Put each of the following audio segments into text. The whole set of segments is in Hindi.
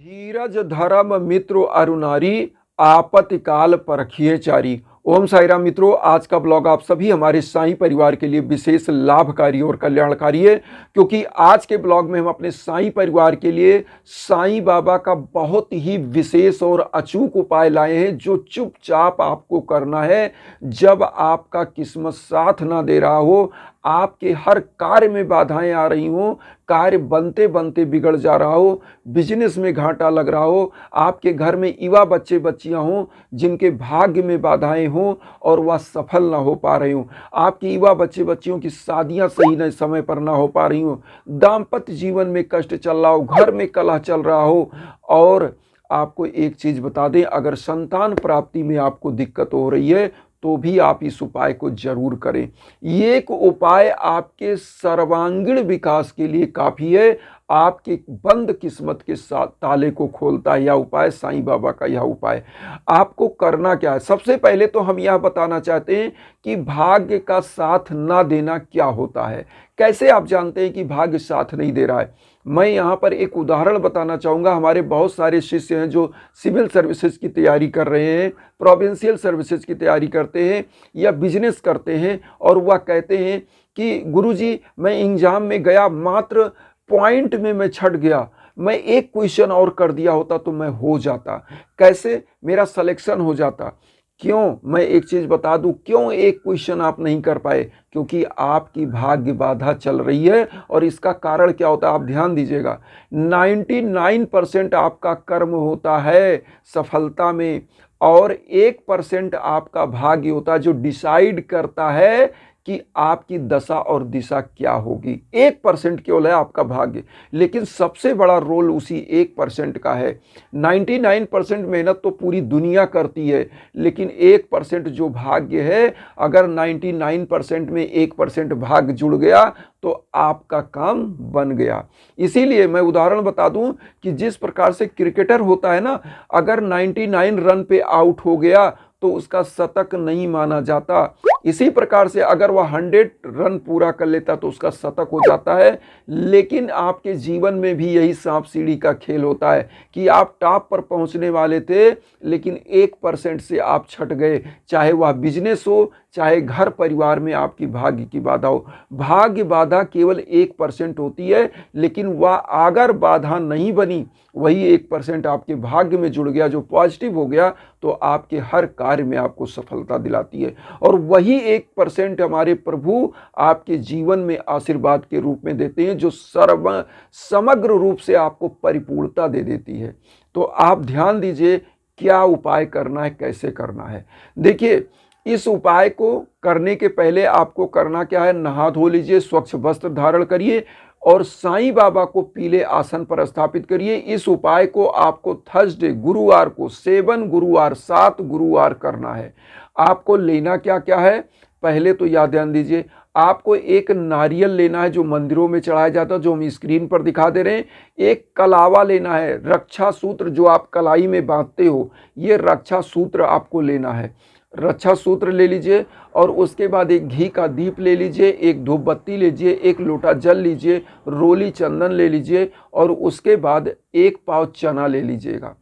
धीरज धर्म मित्र अरु नारी, आपत्ति काल परखिए चारी। ओम साई राम मित्रों, आज का ब्लॉग आप सभी हमारे साईं परिवार के लिए विशेष लाभकारी और कल्याणकारी है, क्योंकि आज के ब्लॉग में हम अपने साईं परिवार के लिए साईं बाबा का बहुत ही विशेष और अचूक उपाय लाए हैं, जो चुपचाप आपको करना है जब आपका किस्मत साथ ना दे रहा हो, आपके हर कार्य में बाधाएं आ रही हो, कार्य बनते बनते बिगड़ जा रहा हो, बिजनेस में घाटा लग रहा हो, आपके घर में युवा बच्चे बच्चियां हों जिनके भाग्य में बाधाएं हों और वह सफल ना हो पा रहे हों, आपके युवा बच्चे बच्चियों की शादियां सही न समय पर ना हो पा रही हों, दाम्पत्य जीवन में कष्ट चल रहा हो, घर में कलह चल रहा हो। और आपको एक चीज बता दें, अगर संतान प्राप्ति में आपको दिक्कत हो रही है तो भी आप इस उपाय को जरूर करें। ये एक उपाय आपके सर्वांगीण विकास के लिए काफी है, आपके बंद किस्मत के साथ ताले को खोलता है यह उपाय, साईं बाबा का यह उपाय। आपको करना क्या है? सबसे पहले तो हम यह बताना चाहते हैं कि भाग्य का साथ ना देना क्या होता है। कैसे आप जानते हैं कि भाग्य साथ नहीं दे रहा है? मैं यहाँ पर एक उदाहरण बताना चाहूँगा। हमारे बहुत सारे शिष्य हैं जो सिविल सर्विसेज की तैयारी कर रहे हैं, प्रोविंशियल सर्विसेज की तैयारी करते हैं या बिजनेस करते हैं, और वह कहते हैं कि गुरुजी मैं एग्जाम में गया, मात्र पॉइंट में मैं छट गया, मैं एक क्वेश्चन और कर दिया होता तो मैं हो जाता, कैसे मेरा सिलेक्शन हो जाता। क्यों? मैं एक चीज बता दूं, क्यों एक क्वेश्चन आप नहीं कर पाए? क्योंकि आपकी भाग्य बाधा चल रही है। और इसका कारण क्या होता है आप ध्यान दीजिएगा, 99% आपका कर्म होता है सफलता में, और 1% आपका भाग्य होता है जो डिसाइड करता है कि आपकी दशा और दिशा क्या होगी। 1% केवल है आपका भाग्य, लेकिन सबसे बड़ा रोल उसी 1% का है। 99% मेहनत तो पूरी दुनिया करती है, लेकिन 1% जो भाग्य है, अगर 99% में 1% भाग्य जुड़ गया तो आपका काम बन गया। इसीलिए मैं उदाहरण बता दूं कि जिस प्रकार से क्रिकेटर होता है ना, अगर 99 रन पे आउट हो गया तो उसका शतक नहीं माना जाता। इसी प्रकार से अगर वह 100 रन पूरा कर लेता तो उसका शतक हो जाता है। लेकिन आपके जीवन में भी यही सांप सीढ़ी का खेल होता है कि आप टॉप पर पहुंचने वाले थे, लेकिन 1% से आप छट गए, चाहे वह बिजनेस हो, चाहे घर परिवार में आपकी भाग्य की बाधा हो। भाग्य बाधा केवल 1% होती है, लेकिन वह अगर बाधा नहीं बनी, वही 1% आपके भाग्य में जुड़ गया जो पॉजिटिव हो गया, तो आपके हर कार्य में आपको सफलता दिलाती है। और वही 1% हमारे प्रभु आपके जीवन में आशीर्वाद के रूप में देते हैं, जो समग्र रूप से आपको परिपूर्णता दे देती है। तो आप ध्यान दीजिए क्या उपाय करना है, कैसे करना है। देखिए, इस उपाय को करने के पहले आपको करना क्या है, नहा धो लीजिए, स्वच्छ वस्त्र धारण करिए और साईं बाबा को पीले आसन पर स्थापित करिए। इस उपाय को आपको थर्सडे गुरुवार को 7 गुरुवार 7 गुरुवार करना है। आपको लेना क्या क्या है, पहले तो याद ध्यान दीजिए, आपको एक नारियल लेना है जो मंदिरों में चढ़ाया जाता है, जो हम स्क्रीन पर दिखा दे रहे हैं। एक कलावा लेना है, रक्षा सूत्र जो आप कलाई में बांधते हो, ये रक्षा सूत्र आपको लेना है, रक्षा सूत्र ले लीजिए। और उसके बाद एक घी का दीप ले लीजिए, एक धूप बत्ती लीजिए, एक लोटा जल लीजिए, रोली चंदन ले लीजिए, और उसके बाद 1 पाव चना ले लीजिएगा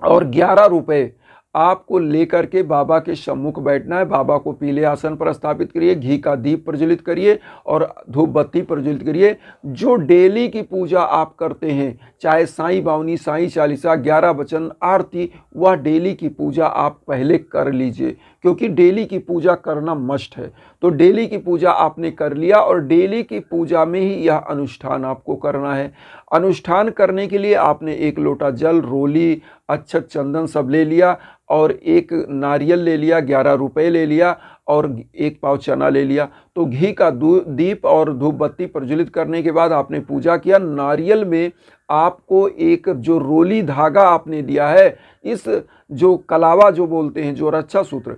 और 11 रुपए आपको लेकर के बाबा के सम्मुख बैठना है। बाबा को पीले आसन पर स्थापित करिए, घी का दीप प्रज्वलित करिए और धूप बत्ती प्रज्वलित करिए। जो डेली की पूजा आप करते हैं, चाहे साईं बावनी, साईं चालीसा, 11 वचन, आरती, वह डेली की पूजा आप पहले कर लीजिए, क्योंकि डेली की पूजा करना मस्ट है। तो डेली की पूजा आपने कर लिया और डेली की पूजा में ही यह अनुष्ठान आपको करना है। अनुष्ठान करने के लिए आपने 1 लोटा जल, रोली, अक्षत, चंदन सब ले लिया और एक नारियल ले लिया, 11 रुपए ले लिया और 1 पाव चना ले लिया। तो घी का दीप और धूप बत्ती प्रज्वलित करने के बाद आपने पूजा किया। नारियल में आपको एक जो रोली धागा आपने दिया है, इस जो कलावा जो बोलते हैं, जो रक्षा सूत्र,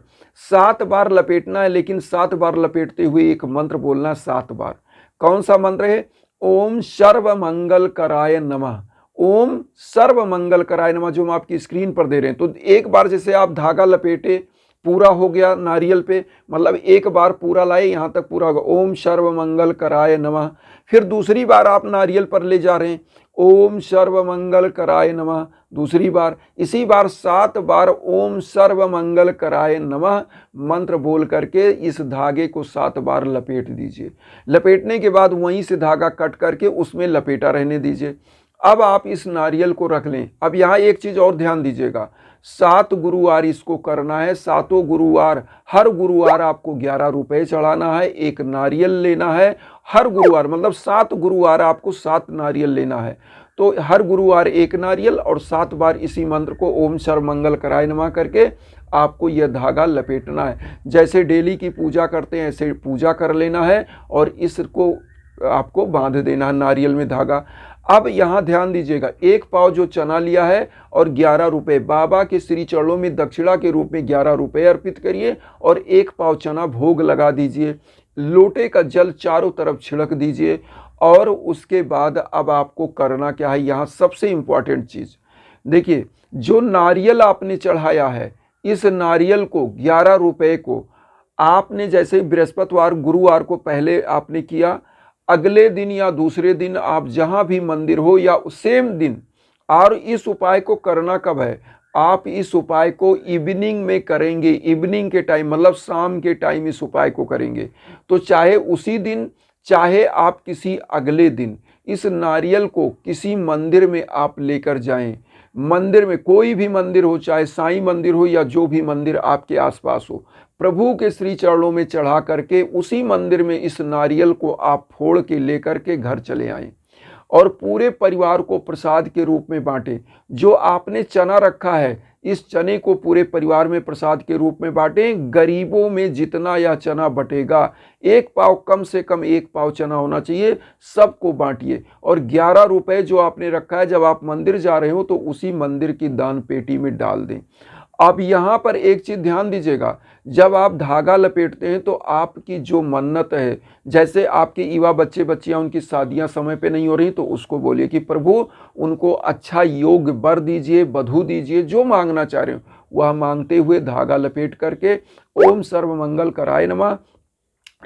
7 बार लपेटना है, लेकिन 7 बार लपेटते हुए एक मंत्र बोलना है 7 बार। कौन सा मंत्र है? ओम सर्व मंगल कराय नमः। ओम सर्व मंगल कराय नमः, जो हम आपकी स्क्रीन पर दे रहे हैं। तो एक बार जैसे आप धागा लपेटे, पूरा हो गया नारियल पे, मतलब एक बार पूरा लाए यहाँ तक पूरा होगा, ओम सर्वमंगल कराय नमः। फिर दूसरी बार आप नारियल पर ले जा रहे हैं, ओम सर्वमंगल कराय नमः, दूसरी बार, इसी बार 7 बार ओम सर्वमंगल कराय नमः मंत्र बोल करके इस धागे को 7 बार लपेट दीजिए। लपेटने के बाद वहीं से धागा कट करके उसमें लपेटा रहने दीजिए। अब आप इस नारियल को रख लें। अब यहाँ एक चीज और ध्यान दीजिएगा, 7 गुरुवार इसको करना है, 7 गुरुवार, हर गुरुवार आपको 11 रुपए चढ़ाना है, एक नारियल लेना है हर गुरुवार, मतलब 7 गुरुवार आपको 7 नारियल लेना है। तो हर गुरुवार एक नारियल और 7 बार इसी मंत्र को ओम सर्वमंगल कराय नमः करके आपको यह धागा लपेटना है। जैसे डेली की पूजा करते हैं ऐसे पूजा कर लेना है और इसको आपको बांध देना है नारियल में धागा। अब यहाँ ध्यान दीजिएगा, 1 पाव जो चना लिया है और 11 रुपए, बाबा के श्री चरणों में दक्षिणा के रूप में 11 रुपए अर्पित करिए और 1 पाव चना भोग लगा दीजिए। लोटे का जल चारों तरफ छिड़क दीजिए और उसके बाद अब आपको करना क्या है, यहाँ सबसे इंपॉर्टेंट चीज देखिए, जो नारियल आपने चढ़ाया है, इस नारियल को 11 रुपए को आपने जैसे बृहस्पतिवार गुरुवार को पहले आपने किया, अगले दिन या दूसरे दिन आप जहां भी मंदिर हो या सेम दिन, और इस उपाय को करना कब है, आप इस उपाय को इवनिंग में करेंगे, इवनिंग के टाइम मतलब शाम के टाइम इस उपाय को करेंगे। तो चाहे उसी दिन चाहे आप किसी अगले दिन इस नारियल को किसी मंदिर में आप लेकर जाएं, मंदिर में कोई भी मंदिर हो, चाहे साईं मंदिर हो या जो भी मंदिर आपके आसपास हो, प्रभु के श्री चरणों में चढ़ा करके उसी मंदिर में इस नारियल को आप फोड़ के लेकर के घर चले आएं और पूरे परिवार को प्रसाद के रूप में बांटें। जो आपने चना रखा है, इस चने को पूरे परिवार में प्रसाद के रूप में बांटें। गरीबों में जितना यह चना बटेगा, 1 पाव, कम से कम 1 पाव चना होना चाहिए, सबको बांटिए। और 11 रुपए जो आपने रखा है, जब आप मंदिर जा रहे हो तो उसी मंदिर की दान पेटी में डाल दें। अब यहाँ पर एक चीज ध्यान दीजिएगा, जब आप धागा लपेटते हैं तो आपकी जो मन्नत है, जैसे आपके युवा बच्चे बच्चियां उनकी शादियां समय पे नहीं हो रही, तो उसको बोलिए कि प्रभु उनको अच्छा योग वर दीजिए, बधू दीजिए, जो मांगना चाह रहे हो वह मांगते हुए धागा लपेट करके ओम सर्वमंगल कराय नमः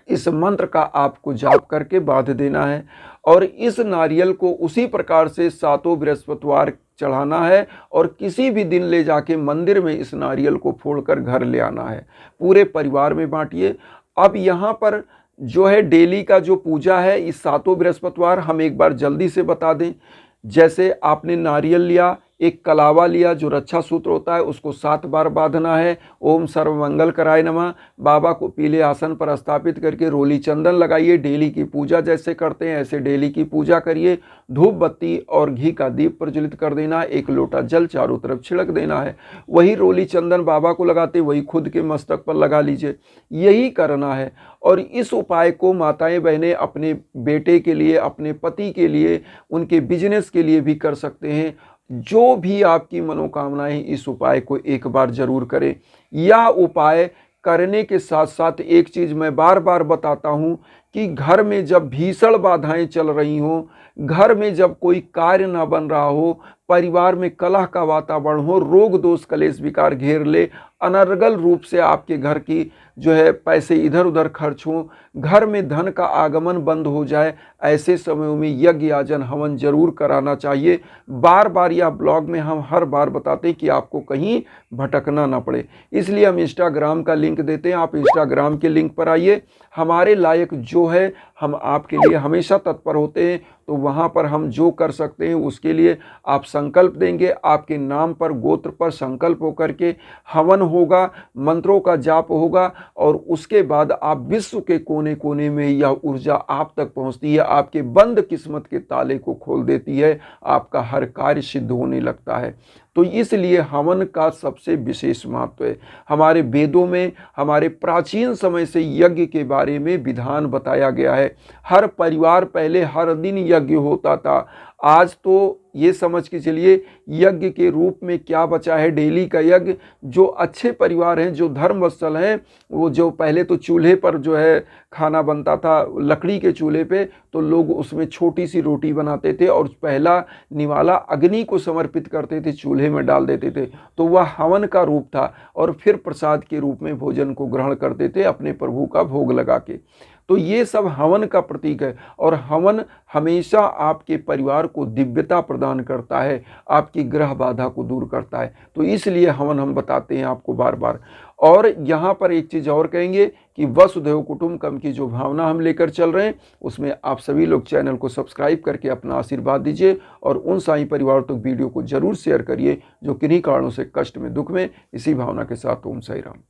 इस मंत्र का आपको जाप करके बांध देना है। और इस नारियल को उसी प्रकार से 7 बृहस्पतिवार चढ़ाना है और किसी भी दिन ले जाके मंदिर में इस नारियल को फोड़कर घर ले आना है, पूरे परिवार में बांटिए। अब यहाँ पर जो है डेली का जो पूजा है, इस 7 बृहस्पतिवार हम एक बार जल्दी से बता दें। जैसे आपने नारियल लिया, एक कलावा लिया जो रक्षा सूत्र होता है, उसको 7 बार बांधना है, ओम सर्वमंगल कराय नमः। बाबा को पीले आसन पर स्थापित करके रोली चंदन लगाइए, डेली की पूजा जैसे करते हैं ऐसे डेली की पूजा करिए। धूप बत्ती और घी का दीप प्रज्वलित कर देना, 1 लोटा जल चारों तरफ छिड़क देना है। वही रोली चंदन बाबा को लगाते वही खुद के मस्तक पर लगा लीजिए, यही करना है। और इस उपाय को माताएं बहनें अपने बेटे के लिए, अपने पति के लिए, उनके बिजनेस के लिए भी कर सकते हैं। जो भी आपकी मनोकामनाएं, इस उपाय को एक बार जरूर करें। यह उपाय करने के साथ साथ एक चीज मैं बार बार बताता हूं कि घर में जब भीषण बाधाएं चल रही हों, घर में जब कोई कार्य ना बन रहा हो, परिवार में कलह का वातावरण हो, रोग दोष कलेश विकार घेर ले, अनर्गल रूप से आपके घर की जो है पैसे इधर उधर खर्च हों, घर में धन का आगमन बंद हो जाए, ऐसे समयों में यज्ञ याजन हवन जरूर कराना चाहिए। बार बार यह ब्लॉग में हम हर बार बताते हैं कि आपको कहीं भटकना ना पड़े, इसलिए हम इंस्टाग्राम का लिंक देते हैं। आप इंस्टाग्राम के लिंक पर आइए, हमारे लायक जो है हम आपके लिए हमेशा तत्पर होते हैं। तो वहाँ पर हम जो कर सकते हैं उसके लिए आप संकल्प देंगे, आपके नाम पर गोत्र पर संकल्प होकर के हवन होगा, मंत्रों का जाप होगा और उसके बाद आप विश्व के कोने कोने में यह ऊर्जा आप तक पहुँचती है, आपके बंद किस्मत के ताले को खोल देती है, आपका हर कार्य सिद्ध होने लगता है। तो इसलिए हवन का सबसे विशेष महत्व है। हमारे वेदों में, हमारे प्राचीन समय से यज्ञ के बारे में विधान बताया गया है। हर परिवार पहले हर दिन यज्ञ होता था, आज तो ये समझ के चलिए यज्ञ के रूप में क्या बचा है, डेली का यज्ञ। जो अच्छे परिवार हैं, जो धर्मवत्सल हैं, वो जो पहले तो चूल्हे पर जो है खाना बनता था, लकड़ी के चूल्हे पे, तो लोग उसमें छोटी सी रोटी बनाते थे और पहला निवाला अग्नि को समर्पित करते थे, चूल्हे में डाल देते थे, तो वह हवन का रूप था। और फिर प्रसाद के रूप में भोजन को ग्रहण करते थे अपने प्रभु का भोग लगा के। तो ये सब हवन का प्रतीक है। और हवन हमेशा आपके परिवार को दिव्यता प्रदान करता है, आपकी ग्रह बाधा को दूर करता है। तो इसलिए हवन हम बताते हैं आपको बार बार। और यहाँ पर एक चीज़ और कहेंगे कि वसुधैव कुटुंबकम की जो भावना हम लेकर चल रहे हैं, उसमें आप सभी लोग चैनल को सब्सक्राइब करके अपना आशीर्वाद दीजिए और उन साईं परिवार तक वीडियो को जरूर शेयर करिए जो किन्हीं कारणों से कष्ट में, दुख में। इसी भावना के साथ ओम साई राम।